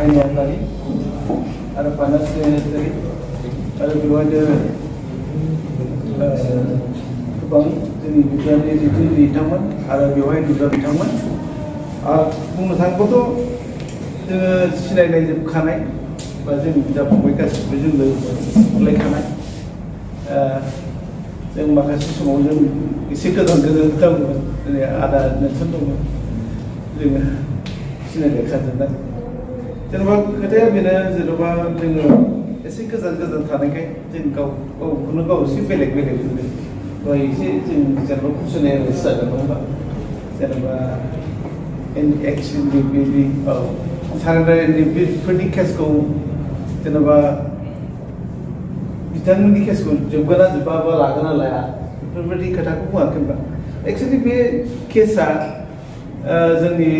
आयेनारि आरो finance secretary आरो बेवहायनो गोबां जोंनि बिगियाननि दैदेनगिरि बिथांमोन आरो बेवहाय दुगा बिथांमोन बुंनो थाङोबाथ' जोङो सिनायलायजोबखानाय बा जोंनि बिदा फंबाय गासिबो जों लोगोखानाय जों माखासे समाव जों एसे गोजान दंमोन जेरै आदा नेलसन दंमोन जोङो सिनायलायखाजोबनाय जेनेबा खोथाया बेनो जेनेबा जोङो एसे गोजान थानायखाय जों गावखौनो गाव एसे बेलेग मोनो दहाय एसे जों जेनेबा कुइसनेर जादों नङा होमबा जेनेबा एक्सएनडिपि सारेन्डार एनडिपिफोरनि केसखौ जेनेबा बिथांमोननि केसखौ जोबगोन ना जोबा बा लागोन ना लाया बेफोरबायदि खोथाखौ बुङाखै होनबा एक्सुवेलि बे केसा जोंनि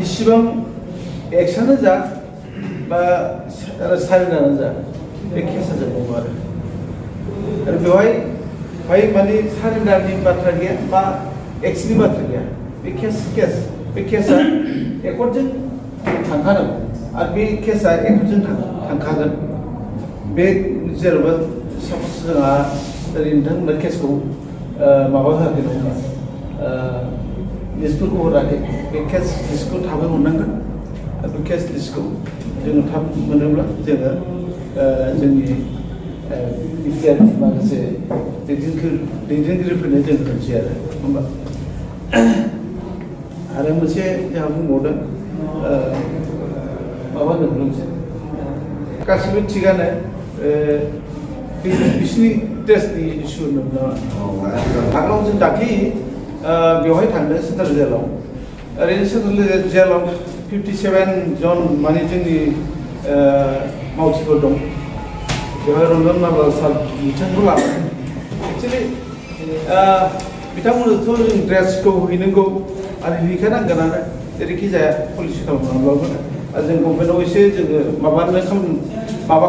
इसिबां एक्सआनो जा बा सारेन्डारानो जा बे केसा जोबनांगौ आरो बेवहाय माने सारेन्डारनि बाथ्रा गैया बा एक्सनि बाथ्रा गैया बे केसा एकर्डजों थांखानांगौ आरो बे केसा एकर्डजों थांखागोन बे जेनेबा साप'ज जोंहा ओरै नोंथांमोना केसखौ माबा होआखै नङा लिस्टफोरखौ हराखै बे केस लिस्टखौ थाबै हरनांगोन आरो बे केस लिस्टखौ जोङो थाब मोनोब्ला जोङो जोंनि बिटिआरनि माखासे दैदेनगिरिफोरनो जों होनोसै आरो होमबा आरो मोनसे जोंहा बुंबावदों माबा होनदों मोनसे गासिबो थिगानो बिसिनि टेस्टनि इसु होनोब्ला आगोलाव जों दाख्लि बेवहाय थांदों सेन्ट्रेल जेलाव ओरैनो सेन्ट्रेल जेलाव 57 जन माने जोंनि मावथिफोर दं बेवहाय रन्जन नार्जारी सार बिथांखौ लानानै एक्सुवेलि बिथांमोननोथ' जों ड्रेसखौ हैनांगौ आरो हैखानांगोनानो जेरैखि जाया पलिसि खालामनानैब्लाबो आरो जों गभर्नमेन्टआव एसे जोङो माबा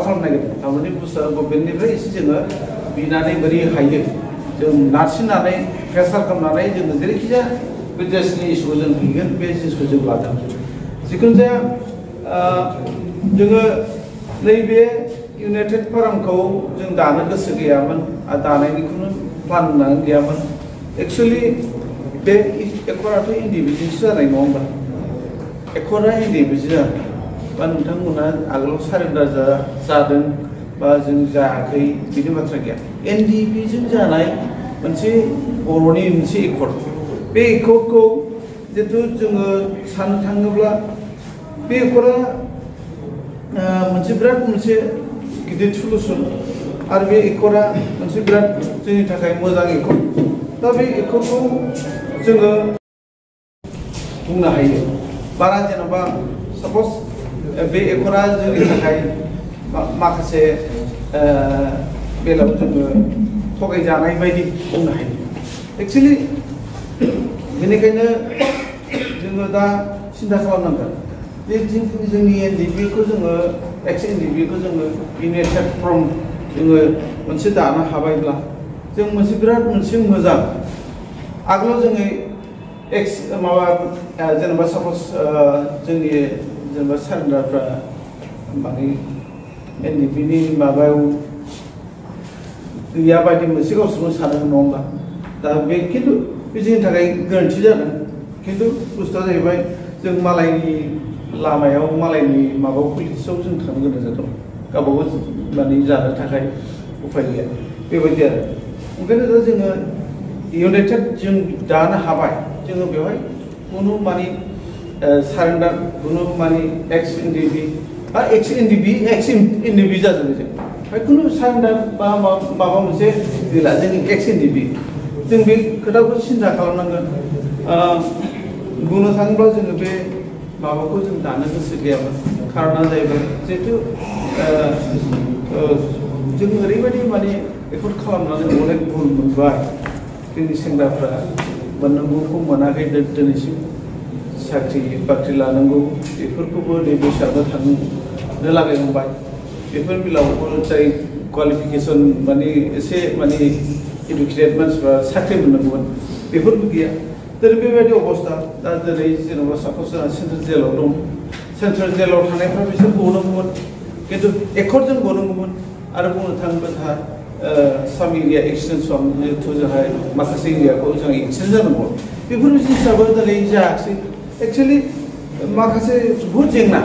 खालामनो नागिरदों थारमाने बुस्थुआ गभर्नमेन्टनिफ्राय एसे जोङो बिनानै बोरै हायो जों नारसिननानै प्रेसार खालामनानै जोङो जेरैखि जाया बे ड्रेसनि इस्युखौ जों हैगोन बे जिनिसखौ जों लादों जिखुनु जाया जोङो नैबे इउनाइटेड फरामखौ जों दानो गोसो गैयामोन आरो दानायनिखौनो प्लान होनानै गैयामोन एक्सुवेलि बे एकर्डआथ' इन्डिभिजुवेलसो जानाय नङा होमबा एकर्डआ इन्डिभिजुवेल जानाय बा नोंथांमोना आगोलाव सारेन्डार जादों बा जों जायाखै बिनि बाथ्रा गैया एनडिपिजों जानाय मोनसे बर'नि मोनसे एकर्ड बे एकर्डखौ जितु जोङो साननो थाङोब्ला बे एकर्डआ मोनसे बिराद मोनसे गिदिर सलुसन आरो बे एकर्डआ मोनसे बिराद जोंनि थाखाय मोजां एकर्ड दा बे एकर्डखौ जोङो बुंनो हायो बारा जेनेबा साप'ज बे एकर्डआ जोंनि थाखाय माखासे बेलायाव जोङो थगायजानाय बायदि बुंनो हायो एक्सुवेलि बेनिखायनो जोङो दा सिन्था खालामनांगोन जे जोंनि एनडिपिखौ जोङो एक्स एनडिपिखौ जोङो इउनाइटेड फर्म जोङो मोनसे दानो हाबायब्ला जों मोनसे बिराद मोनसे मोजां आगोलाव जोङो एक्स माबा जेनेबा साप'ज जोंनि जेनेबा सारेन्डारफ्रा माने एनडिपिनि माबायाव गैया बायदि मोनसे गावसोरखौ सानोमोन नङा होमबा दा बे खिन्थु बे जोंनि थाखाय गोरोन्थि जादों खिन्थु बुस्थुआ जाहैबाय जों मालायनि लामायाव मालायनि माबायाव पलिटिक्सआव जों थांनो गोनां जादों गावबागाव माने जानो थाखाय उफाय गैया बेबायदि आरो ओंखायनो दा जोङो इउनाइटेड जों दानो हाबाय जोङो बेवहाय खुनु माने सारेन्डार खुनु माने एक्स एनडिपि बा एक्स एनडिपि जाजोबो जों ओमफ्राय खुनु सारेन्डार बा माबा मोनसे गैला जोंनि एक्स एनडिपि जों बे खोथाखौ सिन्था खालामनांगोन बुंनो थाङोब्ला जोङो बे माबाखौ जों दानो गोसो गैयामोन कारना जाहैबाय जिहेतु जों ओरैबायदि माने एकर्ड खालामनानै अनेक भुल मोनबाय जोंनि सेंग्राफ्रा मोननांगौखौ मोनाखै दिनैसिम साख्रि बाख्रि लानांगौ बेफोरखौबो नै बैसोआवनो थांनो लागायहांबाय बेफोर बेलायावबो जाय क्वालिफिकेसन माने एसे माने इडुकेटेड मानसिफ्रा साख्रि मोननांगौमोन बेफोरबो गैया दिनै बेबायदि अबस्था दा दिनै जेनेबा साप'ज जोंहा सेन्ट्रेल जेलाव दं सेन्ट्रेल जेलाव थानायफ्रा बिसोर गनांगौमोन खिन्थु एकर्डजों गनांगौमोन आरो बुंनो थाङोब्ला जोंहा साम एरिया एक्सटेनसन जिहेथु जोंहा माखासे एरियाखौ जों एक्सटेन्ड जानांगौ बेफोर जिनिसाबो दिनै जायाखै एक्सुवेलि माखासे बहुद जेंना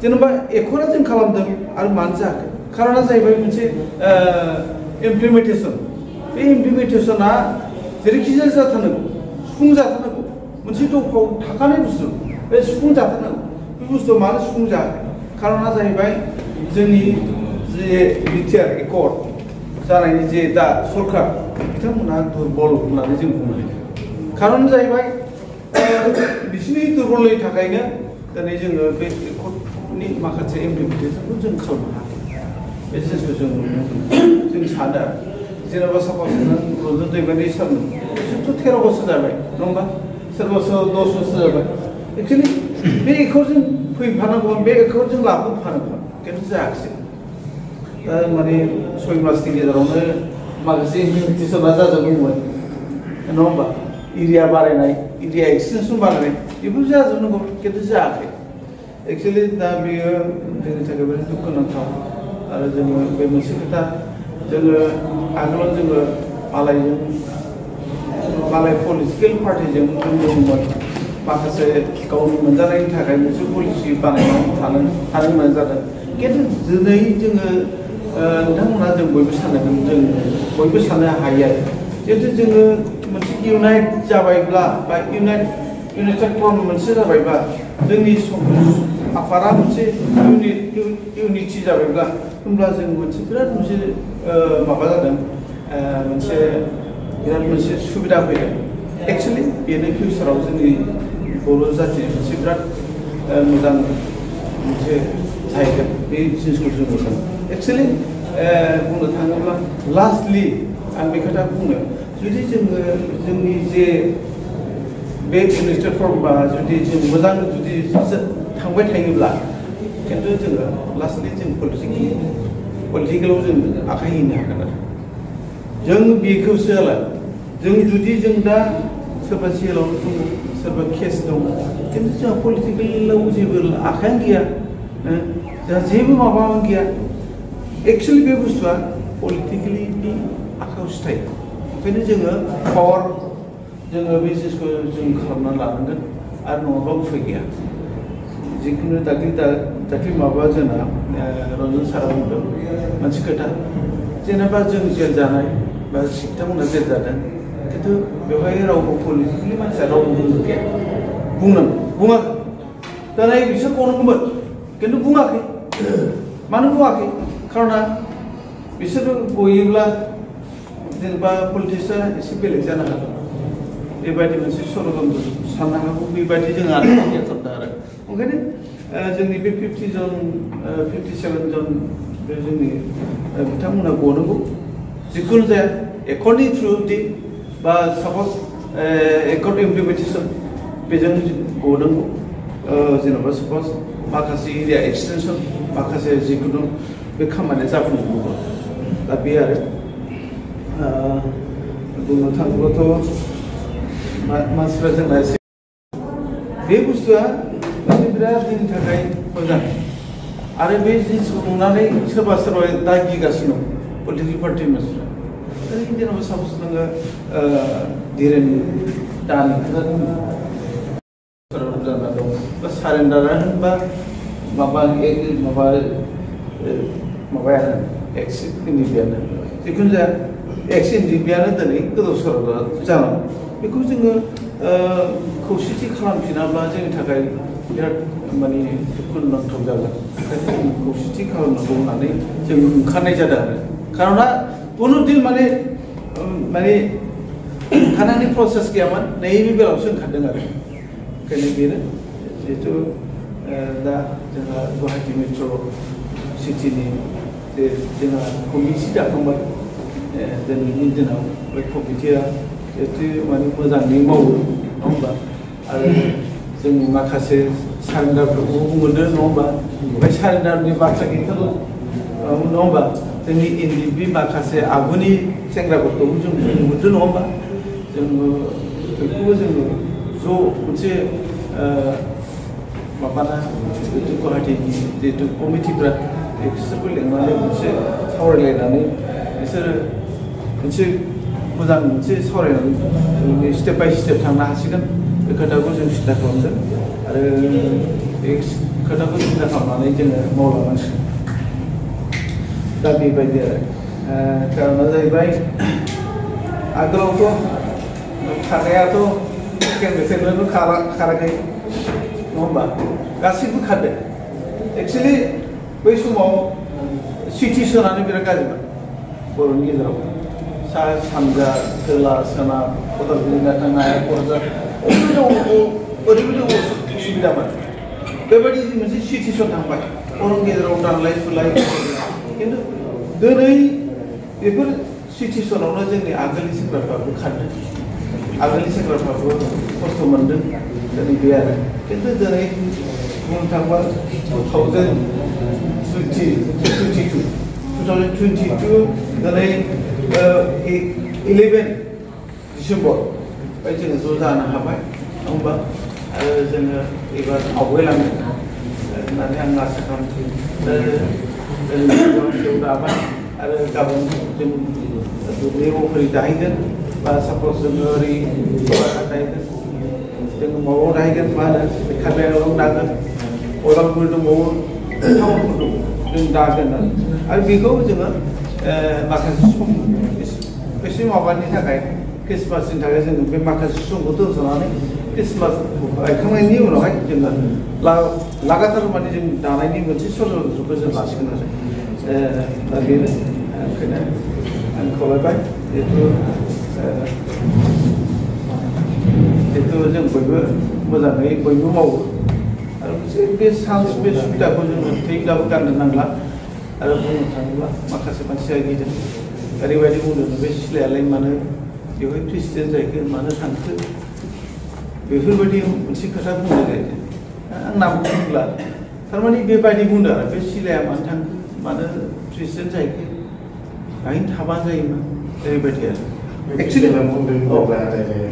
जेनेबा एकर्डा जों खालामदों आरो मानो जायाखै खारना जाहैबाय मोनसे इमप्लिमेन्टेसन बे इमप्लिमेन्टेसना जेरैखि जाया जाथारनांगौ सुफुं जाथारनांगौ मोनसे दफायाव थाखानाय बुस्थु बे सुफुं जाथारनांगौ बे बुस्थुआ मानो सुफुं जायाखै खारना जाहैबाय जोंनि जे बिटिआर एकर्ड जानायनि जे दा सरकार बिथांमोनहा दुर्बल होननानै जों बुंनो हायो खारन जाहैबाय बिसोरनि दुर्बलनि थाखायनो दिनै जोङो बे एकर्डनि माखासे इमप्लिमेन्टेसनखौ जों खालामनो हायाखै बे जिनिसखौ जों नुनो मोनो जों सानो जेनेबा साप'ज नों रन्जन दैमारि सारमोन बिसोरथ' 13 बोसोर जाबाय नङा होमबा सोरबा 10 बोसोर जाबाय एक्सुवेलि बे एकर्डजों फैफानांगौमोन बे एकर्डजों लाबोफानांगौमोन खिन्थु जायाखिसै दा माने 6 मासनि गेजेरावनो माखासे इमप्लिमेन्टेसना जाजोबदोंमोन नङा होमबा एरिया बारायनाय एरिया एक्सटेनसन बारायनाय बेफोर जाजोबनांगौ खिन्थु जायाखै एक्सुवेलि दा बेयो जोंनि थाखाय बिराद दुखुनांथाव आरो जोङो बे मोनसे खोथा जोङो आगोलाव जोङो मालाय पलिटिकेल पार्टिजों जों दंमोन माखासे गावनि मोनजानायनि थाखाय मोनसे पलिसि बानायनानै थानो गोनां जादों खिन्थु दिनै जोङो नोंथांमोना जों बयबो साननांगोन जों बयबो साननो हायो जिहेतु जोङो मोनसे इउनाइट जाबायब्ला बा इउनाइटेड फ्रन्ट मोनसे जाबायबा जोंनि आफादा मोनसे इउनिटि जाबायब्ला होमब्ला जों मोनसे बिराद मोनसे माबा जादों मोनसे बिराद मोनसे सुबिदा फैदों एक्सुवेलि बेनो फिउचाराव जोंनि बर' जाथिनि मोनसे बिराद मोजां मोनसे जाहैगोन बे जिनिसखौ जों नुदों एक्सुवेलि बुंनो थाङोब्ला लास्टलि आं बे खोथा बुङो जुदि जोङो जोंनि जे बे इउनाइटेड फ्रन्टबा जुदि जों मोजां जुदि थांबाय थायोब्ला खिन्थु जोङो लास्टलि जों पलिटिकेलाव जों आखाइ होनो हागोन आरो जों बेखौसो हाला जों जुदि जों दा सोरबा जेलाव दङ सोरबा केस दङ खिन्थु जोंहा पलिटिकेलाव जेबो आखायानो गैया जोंहा जेबो माबायानो गैया एक्सुवेलि बे बुस्थुआ पलिटिकेलि आखायावसो थायो ओंखायनो जोङो पावार जोङो बे जिनिसखौ जों खालामनानै लानांगोन आरो नङाबा उफाय गैया जिखुनु दाख्लि माबा जोंना रन्जन सारा बुंदों मोनसे खोथा जेनेबा जों जेल जानाय बा बिथांमोना जेल जादों खिन्थु बेवहाय रावबो पलिटिकेलि मानसिया रावबो बुंनो गैया बुङाखै दाना बिसोर गनांगौमोन खिन्थु बुङाखै मानो बुङाखै खारना बिसोरो गयोब्ला जेनेबा पलिटिक्सआ एसे बेलेग जानो हागौ बेबायदि मोनसे षड़यन्त्र साननो हागौ बेबायदि जों आरो आरो ओंखायनो जोंनि बे 57 जन बे जोंनि बिथांमोना गनांगौ जिखुनु जाया एकर्डनि थ्रुयै बा साप'ज एकर्ड इमप्लिमेन्टेसन बेजों गनांगौ जेनेबा साप'ज माखासे एरिया एक्सटेनसन माखासे जिखुनु बे खामानिया जाफुंजोबगौ दा बे आरो बुंनो थाङोब्लाथ' मानसिफ्रा जोंना एसे बे बुस्थुआ मोनसे बिराद जोंनि थाखाय मोजां आरो बे जिनिसखौ नुनानै सोरबा दागिगासिनो दं पलिटिकेल पार्टि मानसिफ्रा जेनेबा साप'ज नोङो धीरेन दानि जाना दं बा सारेन्डारा होनबा माबायानो एक्स इन्डियानो जिखुनु जाया एक्स इन्डियानो दिनै गोदाव सोराव जानांगौ बेखौ जोङो खौसेथि खालामफिनाब्ला जोंनि थाखाय बिराद माने दुखुनांथाव जागोन ओंखायनो जों खौसेथि खालामनांगौ होननानै जों ओंखारनाय जादों आरो खारना कुनु दिन माने ओंखारनायनि प्रसेस गैयामोन नैबे बेलायावसो ओंखारदों आरो ओंखायनो बेनो जिहेथु दा जोंहा गुवाहाटि मेट्र' सिटिनि जे जोंहा कमिटि दाखांबाय दिनैनि दिनाव बे कमिटिया जिहेतु माने मोजाङै मावो नङा होमबा आरो जोंनि माखासे सारेन्डारफोरखौ मोनदों नङा होमबा ओमफ्राय सारेन्डारनि बाथ्रा गैथारला नङा होमबा जोंनि एनडिपि माखासे आगुनि सेंग्राफोरखौबो जों मोनदों नङा होमबा जोङो बेखौबो जोङो ज' मोनसे माबाना जितु गुवाहाटीनि जितु कमिटिफ्रा बिसोरखौ लिंनानै मोनसे सावरायलायनानै बिसोरो मोनसे मोजां मोनसे सावरायनानै स्टेप बाय स्टेप थांनो हासिगोन बे खोथाखौ जों सिन्था खालामदों आरो बे खोथाखौ सिन्था खालामनानै जोङो मावलांनांसिगोन दा बेबायदि आरो कारना जाहैबाय आगोलावथ' खारनायाथ' केनभेसेनजोंनो खाराखै नङा होमबा गासिबो खारदों एक्सुवेलि बै समाव सिटुएसनानो बिराद गाज्रिमोन बर'नि गेजेराव सा सानजा खोला सोनाब उदालगुरि थांनाय क'क्राझार ओरैबायदि उसुबिदामोन बेबायदि मोनसे सिटुएसन थांबाय बर'नि गेजेराव दानलाय सुलाय खिन्थु दिनै बेफोर सिटुएसनावनो जोंनि आगोलनि सेंग्राफ्राबो खारदों आगोलनि सेंग्राफ्राबो खस्थ' मोनदों दिनै बे आरो खिन्थु दिनै बुंनो थाङोबा 2022 दिनै 11 डिसेम्बर बाय जोङो ज' जानो हाबाय नङा होमबा आरो जोङो एबार आवगायलांगोन होननानै आं आसा खालामो दाबाय आरो गाबोन जों दुब्लि महरै दाहैगोन बा सापज जोङो ओरै दाहैगोन जोङो माबायाव दाहैगोन मा होनो खारबायाव दागोन अदालगुरि दंबावो टाउनफोर दं जों दागोन आरो बेखौ जोङो माखासे सम एसे माबानि थाखाय क्रिसमासनि थाखाय जोङो बे माखासे समखौ दोनथ'नानै क्रिसमास बायखांनायनि उनावहाय जोङो लागातार माने जों दानायनि मोनसे सरजखौ जों लासिगोन आरो दा बेनो ओंखायनो आं खावलायबाय जिहेतु जों बयबो मोजाङै बयबो मावो आरो मोनसे बे चान्स बे सुबिदाखौ जोङो थैब्लाबो गारनो नांला आरो बुंनो थाङोब्ला माखासे मानसिया गिदों ओरैबायदि बुंदों बे सिलायालाय मानो बेवहाय प्रेसिडेन्ट जाहैखो मानो थांखो बेफोरबायदि मोनसे खोथा बुंनाय जायो आं नाम बुंब्ला थारमाने बेबायदि बुंदों आरो बे सिलाया मानो थांखो मानो प्रेसिडेन्ट जाहैखो बाहायनो थाबानो जायोमोन ओरैबायदि आरो एक्सुवेलि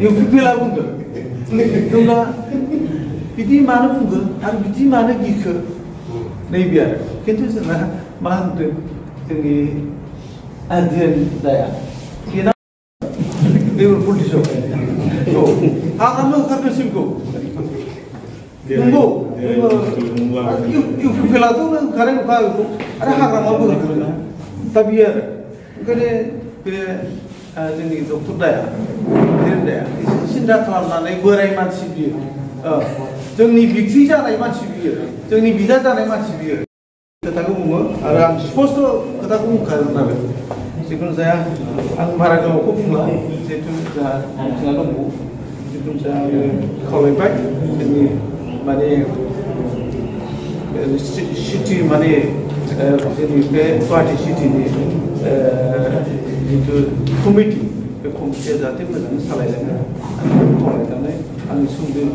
इउ पि पि एल आ बुंदों होनब्ला बिदि मानो बुंगोन आरो बिदि मानो गिखो नैबे आरो खिन्थु जोंना मा होनदों जोंनि आदियान जाया पलिटिक्सआव हाग्रामा ओंखारदों सिमखौ नंगौ इउ पि पि एल आथ' ओंखारो नुखा बेखौ आरो हाग्रामाबो ओंखारो दा बियो आरो ओंखायनो बे जोंनि डक्टर दाया एसे सिन्था खालामनानै बोराय मानसि बियो जोंनि बिक्रि जानाय मानसि बियो जोंनि बिदा जानाय मानसि बियो खोथाखौ बुङो आरो आं स्पस्ट' खोथाखौ बुंखागोन आरो जिखुनु जाया आं बारा गोलावखौ बुंला जिहेतु जोंहा दंबावो जिखुनु जाया आङो खावलायबाय जोंनि माने सिटि माने जोंनि बे गुवाहाटी सिटिनि जितु कमिटि बे कमिटिया जाहाथे मोजाङै सालायलाङो आं खावलायनानै आंनि सुंद'यै